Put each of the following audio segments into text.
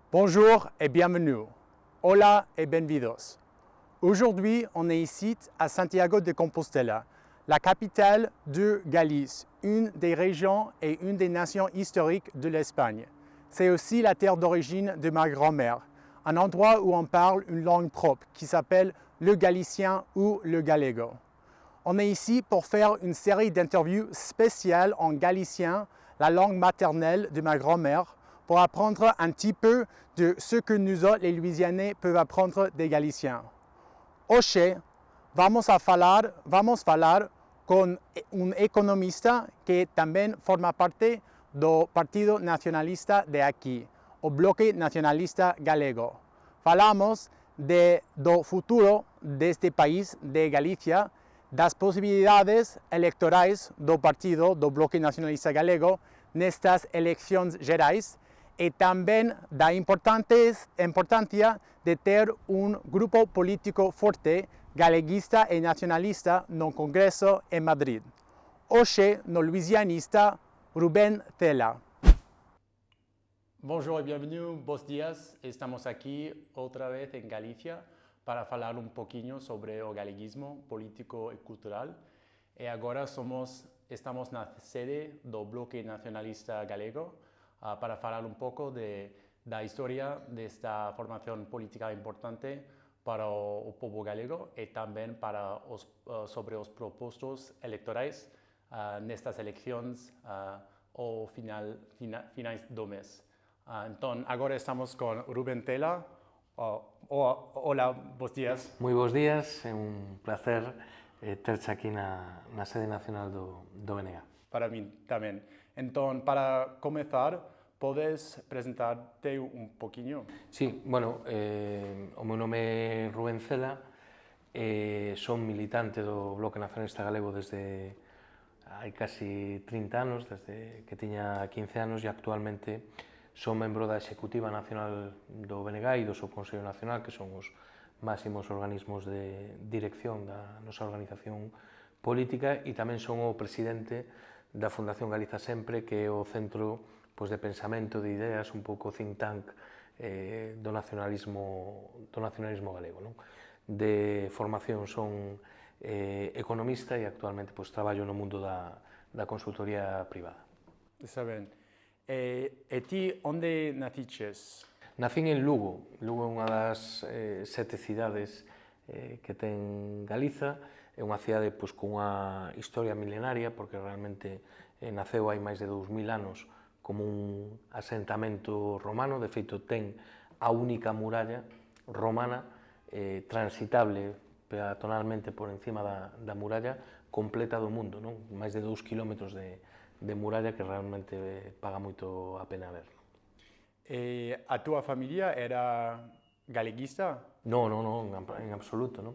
Bonjour et bienvenue. Hola et bienvenidos. Aujourd'hui, on est ici à Santiago de Compostela, la capitale de Galice, une des régions et une des nations historiques de l'Espagne. C'est aussi la terre d'origine de ma grand-mère, un endroit où on parle une langue propre qui s'appelle le galicien ou le gallego. On est ici pour faire une série d'interviews spéciales en galicien, la langue maternelle de ma grand-mère, pour apprendre un petit peu de ce que nous autres, les Louisianais, peuvent apprendre des Galiciens. Hoy vamos a falar con un economista que también forma parte do Partido Nacionalista de aquí, o Bloque Nacionalista Galego. Falamos do futuro deste país, de Galicia, das posibilidades electorais do partido do Bloque Nacionalista Galego nestas eleccións gerais e tamén da importancia de ter un grupo político forte, galeguista e nacionalista no Congreso en Madrid. Hoxe, no louisianista, Rubén Tela. Bonjour et bienvenue, buenos días. Estamos aquí outra vez en Galicia para falar un poquinho sobre o galeguismo político e cultural. E agora estamos na sede do Bloque Nacionalista Galego, para falar un pouco da historia desta formación política importante para o povo galego e tamén sobre os propostos electorais nestas eleccións ao finais do mes. Entón, agora estamos con Rubén Tela. Hola, bons días. Moi bons días, é un placer terche aquí na sede nacional do BNG. Para mí tamén. Entón, para comezar, podes presentarte un poquinho? Sí, bueno, o meu nome é Rubén Cela, son militante do Bloque Nacionalista Galego desde hai casi 30 anos, desde que tiña 15 anos, e actualmente son membro da Executiva Nacional do BNG e do seu Consello Nacional, que son os máximos organismos de dirección da nosa organización política, e tamén son o presidente da Fundación Galiza Sempre, que é o centro de pensamento, de ideas, un pouco think tank do nacionalismo galego. De formación son economista e actualmente traballo no mundo da consultoría privada. Está ben. E ti, onde naciches? Nacín en Lugo. Lugo é unha das 7 cidades que ten Galiza. É unha cidade con unha historia milenaria, porque realmente naceu hai máis de 2000 anos como un asentamento romano. De feito, ten a única muralla romana transitable peatonalmente por encima da muralla completa do mundo, non? Máis de 2 kilómetros de muralla que realmente paga moito a pena ver. A túa familia era galeguista? Non, en absoluto.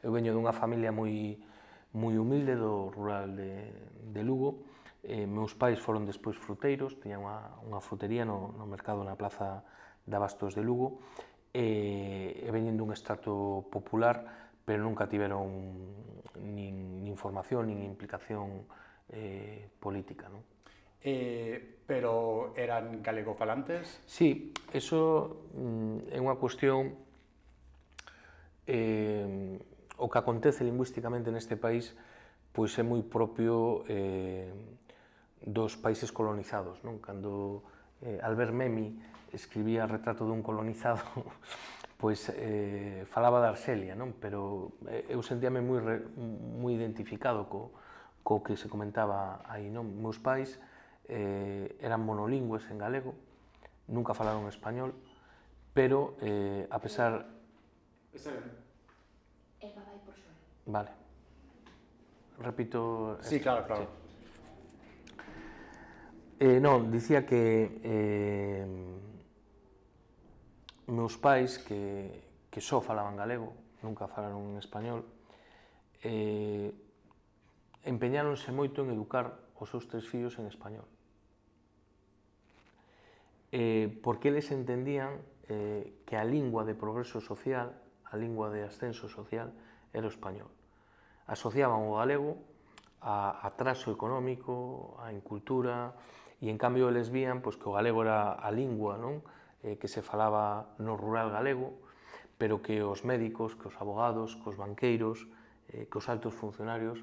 Eu veño dunha familia moi humilde do rural de Lugo. Meus pais foron despois fruteiros, tiñan unha frutería no mercado na plaza de Abastos de Lugo, e veñen dun estrato popular, pero nunca tiveron nin formación, nin implicación política. Pero eran galegofalantes? Sí, eso é unha cuestión. O que acontece lingüísticamente neste país é moi propio dos países colonizados. Cando Albert Memmi escribía Retrato dun colonizado, falaba de Arxelia, pero eu sentíame moi identificado co que se comentaba aí. Meus pais eran monolingües en galego, nunca falaron español, pero a pesar... Vale. Repito... Sí, claro. Non, dicía que meus pais, que só falaban galego, nunca falaron en español, empeñáronse moito en educar os seus 3 fillos en español. Porque eles entendían que a lingua de progreso social, a lingua de ascenso social, era o español. Asociaban o galego a atraso económico, a incultura, e en cambio eles vían que o galego era a lingua que se falaba no rural galego, pero que os médicos, que os abogados, que os banqueiros, que os altos funcionarios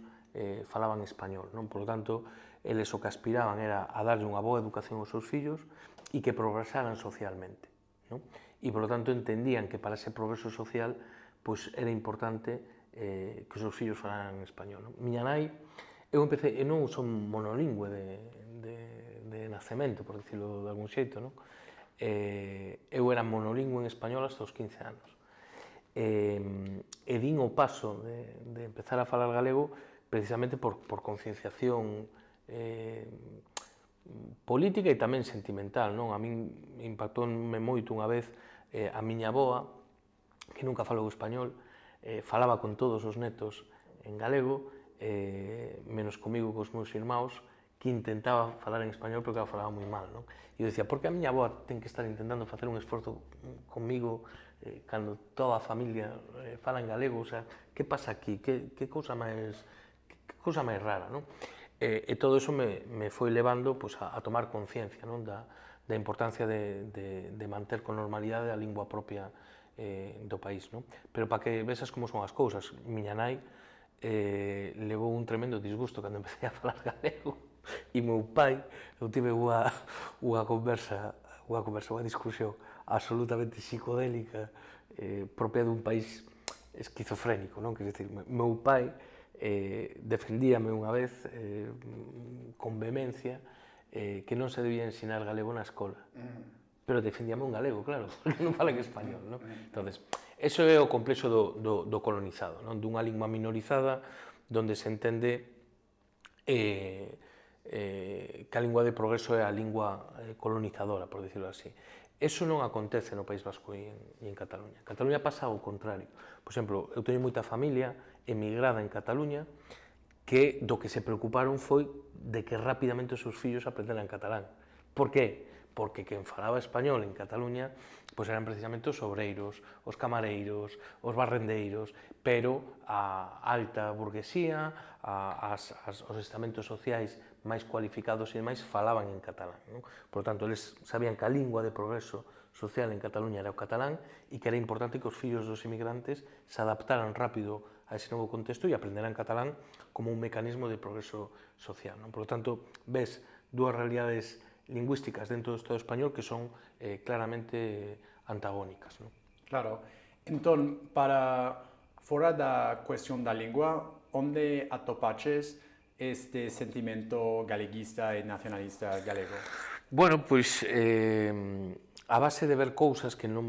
falaban español, non? Por lo tanto, eles o que aspiraban era a darlle unha boa educación aos seus fillos e que progresaran socialmente, non? E, por lo tanto, entendían que para ese progreso social pois, era importante que os seus fillos falaran español, non? Miña nai, eu non son monolingüe de nacemento, por dicirlo de algún xeito, non? Eu era monolingüe en español hasta os 15 anos. E din o paso de empezar a falar galego precisamente por concienciación política e tamén sentimental, non? A min impactóme moito unha vez a miña avoa, que nunca falou español, falaba con todos os netos en galego, menos comigo cos meus irmãos, que intentaba falar en español porque falaba moi mal, non? E eu dicía, por que a miña avoa ten que estar intentando facer un esforzo comigo cando toda a familia fala en galego? O sea, que pasa aquí? Que cousa máis rara, non? E todo eso me foi levando pues, a tomar conciencia, non? Da importancia de manter con normalidade a lingua propia do país, non? Pero para que vesas como son as cousas, miña nai levou un tremendo disgusto cando empecé a falar galego e meu pai, eu tive unha discusión absolutamente psicodélica propia dun país esquizofrénico, non? Quer dizer, meu pai defendíame unha vez con vehemencia que non se debía ensinar galego na escola. Pero defendíame un galego, claro, porque non fala en español, non? Entonces, eso é o complexo do colonizado, non? Dunha lingua minorizada donde se entende que a lingua de progreso é a lingua colonizadora, por decirlo así. Eso non acontece no País Vasco e en Cataluña. En Cataluña pasa ao contrario. Por exemplo, eu teño moita familia emigrada en Cataluña que do que se preocuparon foi de que rapidamente os seus fillos aprenderan catalán. Por que? Porque quen falaba español en Cataluña pois eran precisamente os obreiros, os camareiros, os barrendeiros, pero a alta burguesía, os estamentos sociais máis cualificados e demais falaban en catalán, non? Por tanto, eles sabían que a lingua de progreso social en Cataluña era o catalán e que era importante que os fillos dos inmigrantes se adaptaran rápido a ese novo contexto e aprenderan catalán como un mecanismo de progreso social, non? Por tanto, ves dúas realidades lingüísticas dentro do Estado español que son claramente antagónicas, non? Claro. Entón, para fora da cuestión da lingua, onde atopaches este sentimento galeguista e nacionalista galego? Bueno, pois a base de ver cousas que non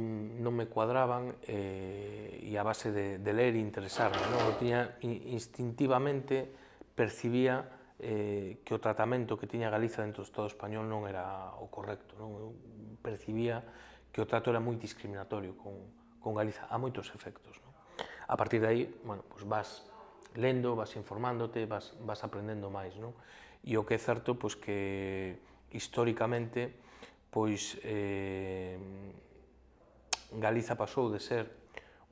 me cuadraban e a base de ler e interesarme, non? Eu tiña instintivamente percibía que o tratamento que tiña Galiza dentro do Estado español non era o correcto, non? Eu percibía que o trato era moi discriminatorio con Galiza a moitos efectos, non? A partir de aí, bueno, pues vas lendo, vas informándote, vas aprendendo máis, non? E o que é certo, pois que históricamente, pois Galiza pasou de ser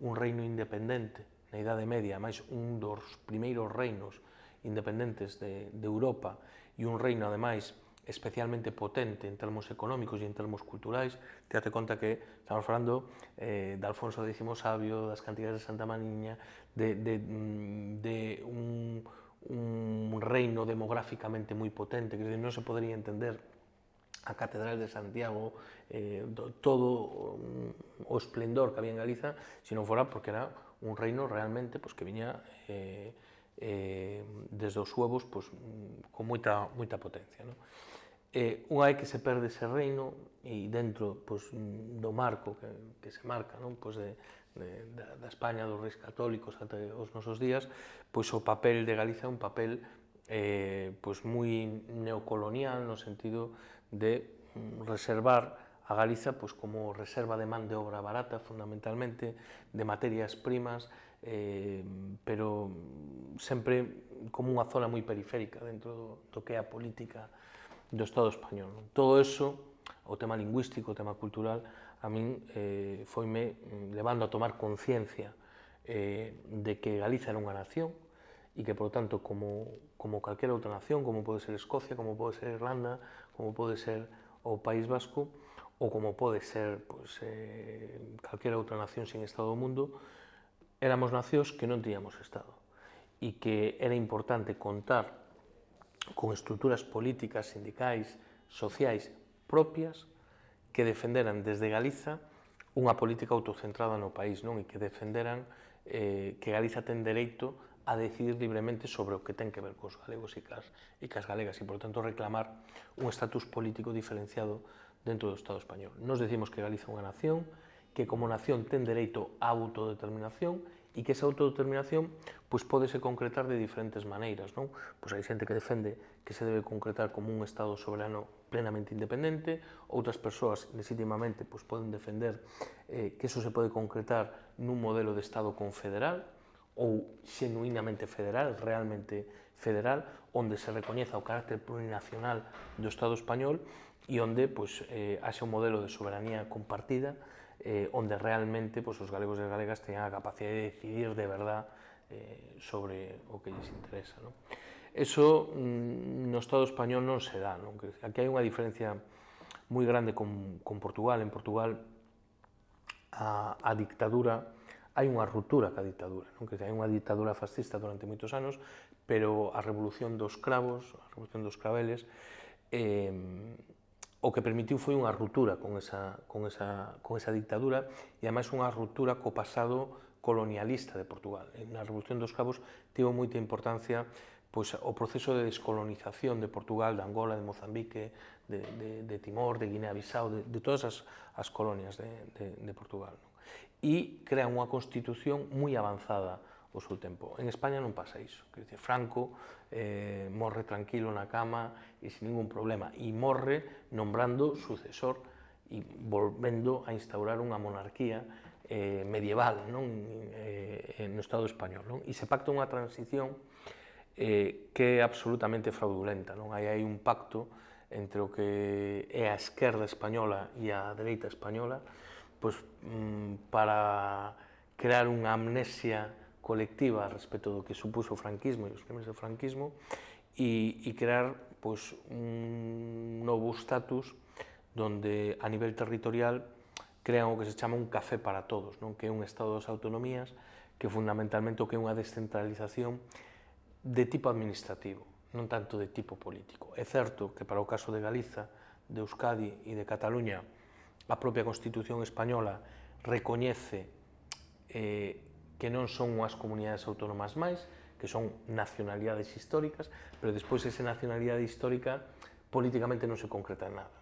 un reino independente na Idade Media, máis un dos primeiros reinos independentes de Europa e un reino, ademais, especialmente potente en termos económicos e en termos culturais. Date conta que estamos falando de Alfonso X Sabio, das cantigas de Santa Mariña, de un reino demográficamente moi potente, que non se podría entender a Catedral de Santiago, todo o esplendor que había en Galiza, se non fora porque era un reino realmente que viña desde os suevos con moita potencia, non? Unha vez que se perde ese reino e dentro do marco que se marca, non? Da España, dos reis católicos até os nosos días, pois o papel de Galiza é un papel moi neocolonial no sentido de reservar a Galiza como reserva de man de obra barata, fundamentalmente, de materias primas, pero sempre como unha zona moi periférica dentro do que é a política do Estado español. Todo eso, o tema lingüístico, o tema cultural, a min foime levando a tomar conciencia de que Galiza era unha nación e que, por tanto, como calquera outra nación, como pode ser Escocia, como pode ser Irlanda, como pode ser o País Vasco, ou como pode ser calquera outra nación sin Estado do mundo, éramos nacións que non tiñamos Estado e que era importante contar con estruturas políticas, sindicais, sociais propias que defenderan desde Galiza unha política autocentrada no país, non? E que defenderan que Galiza ten dereito a decidir libremente sobre o que ten que ver cos galegos e cas galegas e, por tanto, reclamar un estatus político diferenciado dentro do Estado español. Nos decimos que Galiza é unha nación, que como nación ten dereito á autodeterminación e que esa autodeterminación pódese concretar de diferentes maneiras, non? Hai xente que defende que se debe concretar como un Estado soberano plenamente independente, outras persoas legítimamente poden defender que eso se pode concretar nun modelo de Estado confederal ou xenuínamente federal, realmente federal, onde se recoñeza o carácter plurinacional do Estado español e onde haxe un modelo de soberanía compartida onde realmente os galegos e as galegas teñan a capacidade de decidir de verdad sobre o que lles interesa. Eso no Estado español non se dá. Aquí hai unha diferencia moi grande con Portugal. En Portugal a dictadura, hai unha ruptura ca dictadura. Hai unha dictadura fascista durante moitos anos, pero a revolución dos cravos, a revolución dos craveles, o que permitiu foi unha ruptura con esa dictadura e, ademais, unha ruptura co pasado colonialista de Portugal. Na Revolución dos Cravos tivo moita importancia o proceso de descolonización de Portugal, de Angola, de Mozambique, de Timor, de Guinea-Bissau, de todas as colonias de Portugal. E crean unha constitución moi avanzada ao seu tempo. En España non pasa iso. Franco morre tranquilo na cama e sin ningún problema, e morre nombrando sucesor e volvendo a instaurar unha monarquía medieval no Estado español. E se pacta unha transición que é absolutamente fraudulenta. Hai un pacto entre o que é a esquerda española e a dereita española para crear unha amnesia colectiva respecto do que supuso o franquismo e os crimes do franquismo e crear un novo estatus donde a nivel territorial crean o que se chama un café para todos, que é un estado das autonomías que fundamentalmente o que é unha descentralización de tipo administrativo, non tanto de tipo político. É certo que para o caso de Galiza, de Euskadi e de Cataluña a propia Constitución española recoñece que non son unhas comunidades autónomas máis, que son nacionalidades históricas, pero despois esa nacionalidade histórica políticamente non se concreta en nada.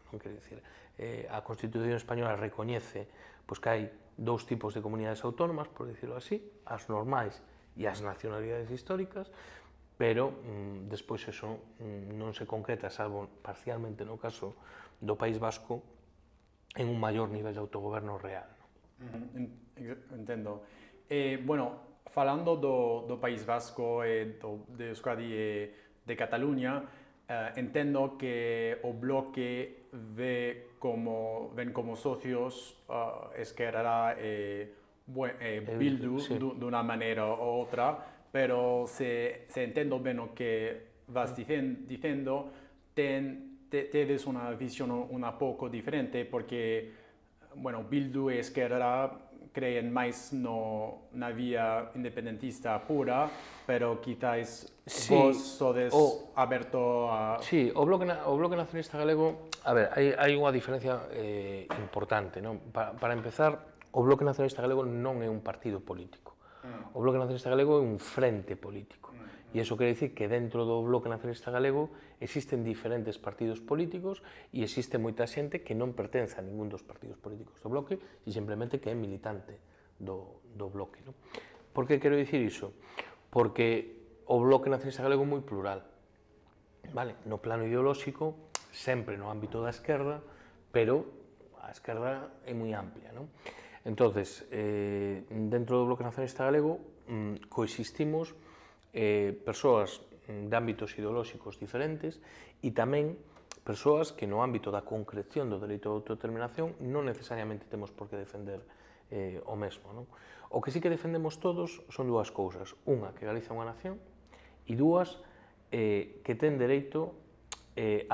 A Constitución española recoñece que hai dous tipos de comunidades autónomas, por dicirlo así, as normais e as nacionalidades históricas, pero despois eso non se concreta, salvo parcialmente no caso do País Vasco, en un maior nivel de autogoberno real. Entendo. Bueno, falando do País Vasco, de Euskadi e de Cataluña, entendo que o Bloque ven como socios Esquerra e Bildu dunha maneira ou outra, pero se entendo ben o que vas dicendo, tedes unha visión un pouco diferente, porque, bueno, Bildu e Esquerra creen máis na vía independentista pura, pero quizáis vos sodes aberto a... Sí, o Bloque Nacionalista Galego, a ver, hai unha diferencia importante, non? Para empezar, o Bloque Nacionalista Galego non é un partido político. O Bloque Nacionalista Galego é un frente político. E iso quere dicir que dentro do Bloque Nacionalista Galego existen diferentes partidos políticos e existe moita xente que non pertence a ningún dos partidos políticos do Bloque e simplemente que é militante do Bloque. Por que quero dicir iso? Porque o Bloque Nacionalista Galego é moi plural. No plano ideolóxico, sempre no ámbito da esquerda, pero a esquerda é moi amplia. Entonces, dentro do Bloque Nacionalista Galego coexistimos persoas de ámbitos ideolóxicos diferentes e tamén persoas que no ámbito da concreción do dereito de autodeterminación non necesariamente temos por que defender o mesmo. O que sí que defendemos todos son dúas cousas. Unha, que Galiza é unha nación, e dúas, que ten dereito a